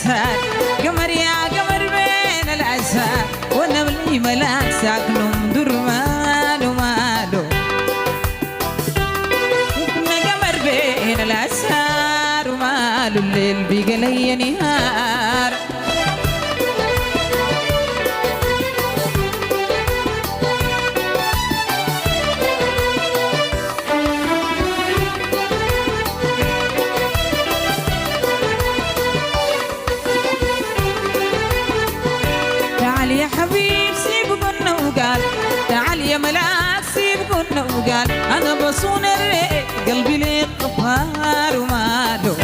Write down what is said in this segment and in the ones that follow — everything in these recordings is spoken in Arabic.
الأسهار قمر يا قمر بين الأسهار ونملي ملاك ساكنهم درمان ومالو كنا قمر بين الأسهار ومالو الليل بيقى لي نهار يا حبيب سيب قلنا وقال تعال يا ملاك سيب قلنا وقال أنا بصون الريق قلبي ليك قفار وماله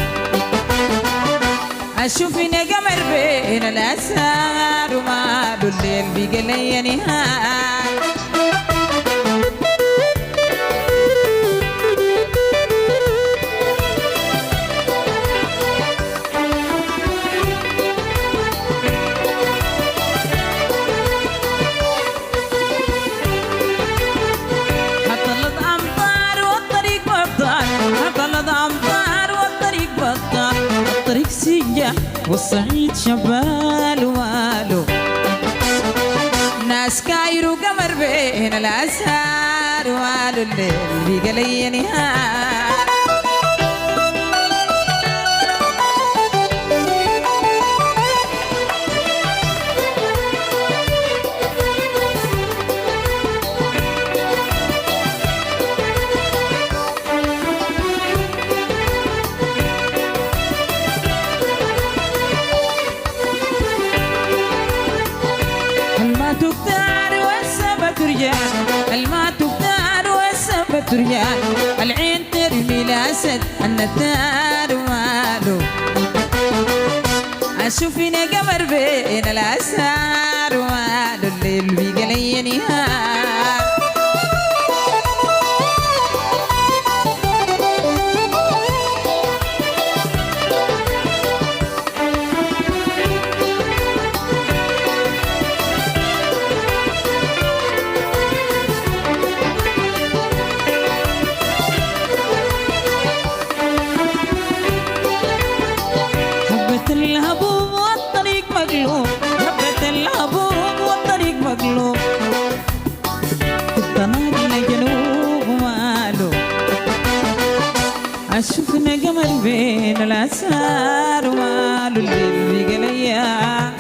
أشوفني قمر بين الأسهار وماله الليل بيقى لي نهار الطريق سجة والصعيد شبال وماله ناس كايرو قمر بين الأسهار وماله الليل بيقى لي نهار تختار والسما ترجع الما تختار والسما ترجع العين ترمي الأسد النتار وماله أشوفني قمر بين الأسهار وماله الليل بيقى لي نهار الهبوب والطريق مقلوب هبت الهبوب والطريق مقلوب الطناق جنوب وماله أشوفنا قمر بين الأسهار وماله الليل بيقى ليا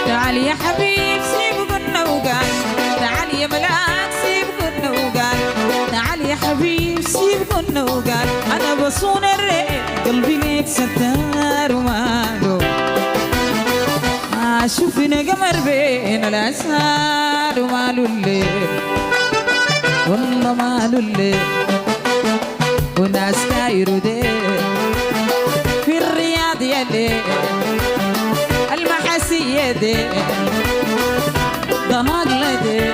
تعال يا حبيب سيب قلنا وقال تعال يا ملاك سيب قلنا وقال تعال يا حبيب سيب قلنا وقال أنا بصون الريق قلبي ليك ستار وماله أشوفنا قمر بين الأسهار وماله الليل والله ماله الليل وناس كايرو ديل في الرياض يا ليل المحاسية دي ضناق لدي